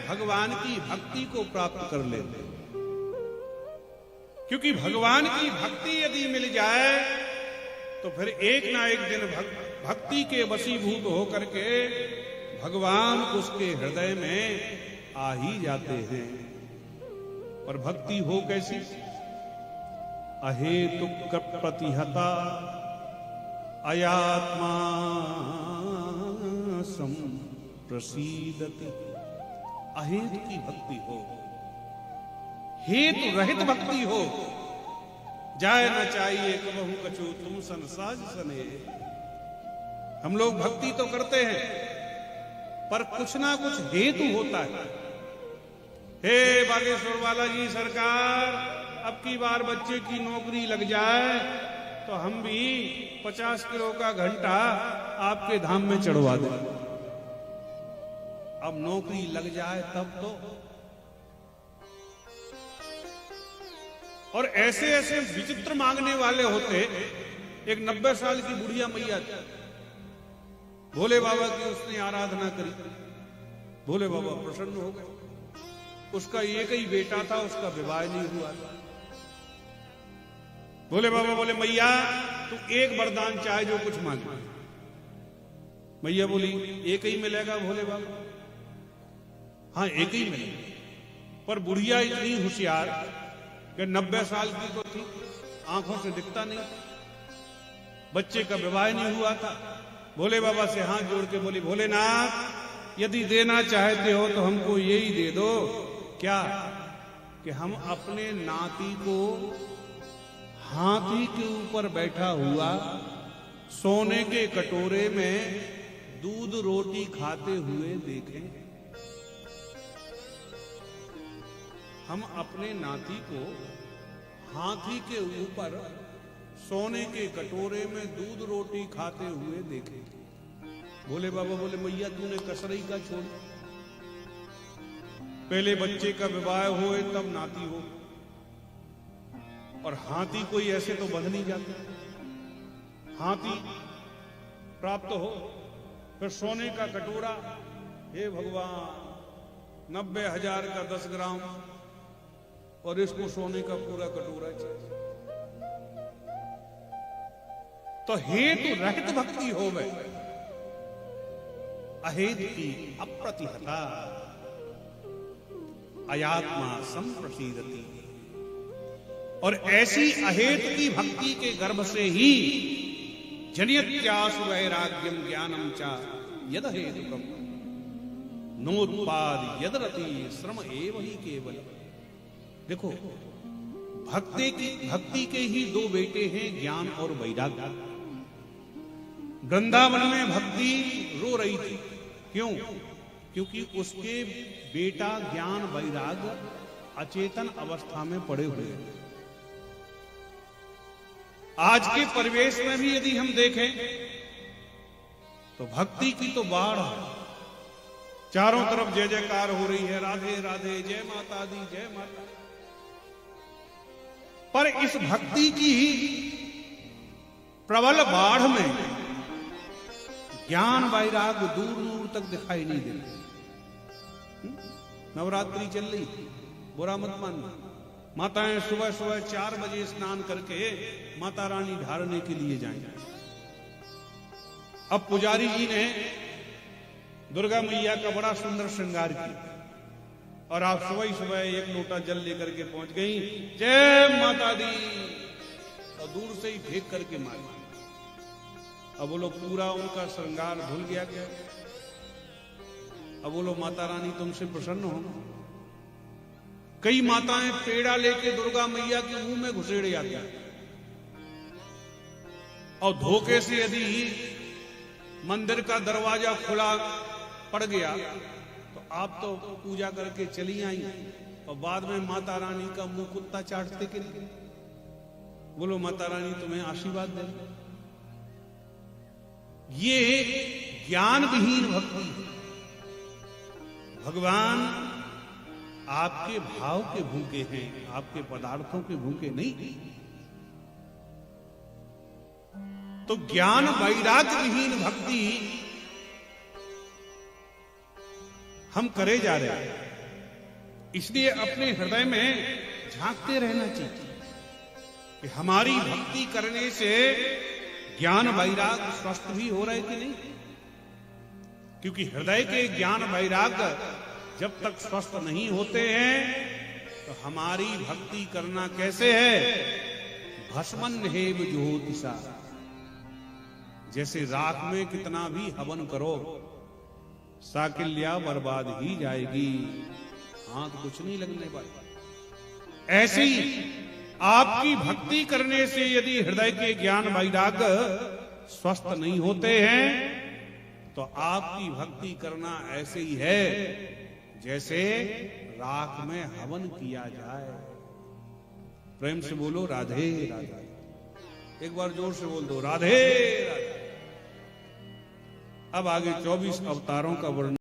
भगवान की भक्ति को प्राप्त कर लेते हैं। क्योंकि भगवान की भक्ति यदि मिल जाए तो फिर एक ना एक दिन भक्ति के वशीभूत होकर के भगवान उसके हृदय में आ ही जाते हैं। और भक्ति हो कैसी? अहेतुक प्रतिहता अयात्मा संप्रसीदति। अहेतु की भक्ति हो, हेतु रहित भक्ति हो। जाए न चाहिए कबहू कछु तुम संसाज सने। हम लोग भक्ति तो करते हैं पर कुछ ना कुछ हेतु होता है। हे बागेश्वर वाला जी सरकार, अब की बार बच्चे की नौकरी लग जाए तो हम भी 50 किलो का घंटा आपके धाम में चढ़वा दें। अब नौकरी लग जाए तब तो। और ऐसे ऐसे विचित्र मांगने वाले होते। एक 90 साल की बुढ़िया मैया थी, भोले बाबा की उसने आराधना करी, भोले बाबा प्रसन्न हो गए। उसका एक ही बेटा था, उसका विवाह नहीं हुआ था। भोले बाबा बोले मैया तू एक वरदान चाहे जो कुछ मांगे। मैया बोली एक ही मिलेगा भोले बाबा? हाँ एक ही मिलेगा। पर बुढ़िया इतनी होशियार कि 90 साल की तो थी, आंखों से दिखता नहीं, बच्चे का विवाह नहीं हुआ था। भोले बाबा से हाथ जोड़ के बोली भोलेनाथ यदि देना चाहते हो तो हमको यही दे दो। क्या? कि हम अपने नाती को हाथी के ऊपर बैठा हुआ सोने के कटोरे में दूध रोटी खाते हुए देखें। हम अपने नाती को हाथी के ऊपर सोने के कटोरे में दूध रोटी खाते हुए देखें। भोले बाबा बोले मैया तूने कसरई का छोड़, पहले बच्चे का विवाह होए तब नाती हो। और हाथी कोई ऐसे तो बंध नहीं जाता। हाथी प्राप्त हो फिर सोने का कटोरा। हे भगवान 90,000 का 10 ग्राम और इसको सोने का पूरा कटोरा चाहिए। तो हेतु रहित भक्ति हो गए, अहेतु की अप्रतिहता अयात्मा संप्रसीदति। और ऐसी अहेतु की भक्ति के गर्भ से ही जनियत्यासु वैराग्यम ज्ञानम चा यद हेतुकम नोत्पाद यदरति श्रम एव ही केवल। देखो भक्ति के ही दो बेटे हैं, ज्ञान और वैराग्य। वृंदावन में भक्ति रो रही थी। क्यों? क्योंकि उसके बेटा ज्ञान वैराग्य अचेतन अवस्था में पड़े हुए हैं। आज के परिवेश में भी यदि हम देखें तो भक्ति की तो बाढ़ है, चारों तरफ जय जयकार हो रही है, राधे राधे, जय माता दी, जय माता। पर इस भक्ति की प्रबल बाढ़ में ज्ञान वैराग्य दूर दूर तक दिखाई नहीं देते। नवरात्रि चल रही, बुरा मत मानना। माताएं सुबह सुबह 4 बजे स्नान करके माता रानी ढारने के लिए जाएं। अब पुजारी जी ने दुर्गा मैया का बड़ा सुंदर श्रृंगार किया और आप सुबह ही सुबह एक लोटा जल लेकर के पहुंच गई, जय माता दी, और दूर से ही फेंक करके मारी। अब वो लोग पूरा उनका श्रृंगार भूल गया क्या? अब वो लोग माता रानी तुमसे प्रसन्न हो। कई माताएं पेड़ा लेके दुर्गा मैया के मुंह में घुसेड़ जाती हैं और धोखे से यदि मंदिर का दरवाजा खुला पड़ गया तो आप तो पूजा करके चली आई और बाद में माता रानी का मुंह कुत्ता चाटते के लिए। बोलो माता रानी तुम्हें आशीर्वाद दे। ये ज्ञान विहीन भक्ति है। भगवान आपके भाव के भूखे हैं, आपके पदार्थों के भूखे नहीं। तो ज्ञान वैराग्य विहीन भक्ति हम करे जा रहे हैं। इसलिए अपने हृदय में झांकते रहना चाहिए कि हमारी भक्ति करने से ज्ञान वैराग स्वस्थ भी हो रहे कि नहीं। क्योंकि हृदय के ज्ञान वैराग जब तक स्वस्थ नहीं होते हैं तो हमारी भक्ति करना कैसे है? भस्मन हेव ज्योतिषा, जैसे राख में कितना भी हवन करो साकिल्या बर्बाद ही जाएगी, हाथ कुछ नहीं लगने वाला। ऐसे ही आपकी भक्ति करने से यदि हृदय के ज्ञान वैराग स्वस्थ नहीं होते हैं तो आपकी भक्ति करना ऐसे ही है जैसे राख में हवन किया जाए। प्रेम से बोलो राधे राधे, एक बार जोर से बोल दो राधे राधे। अब आगे 24 अवतारों का वर्णन।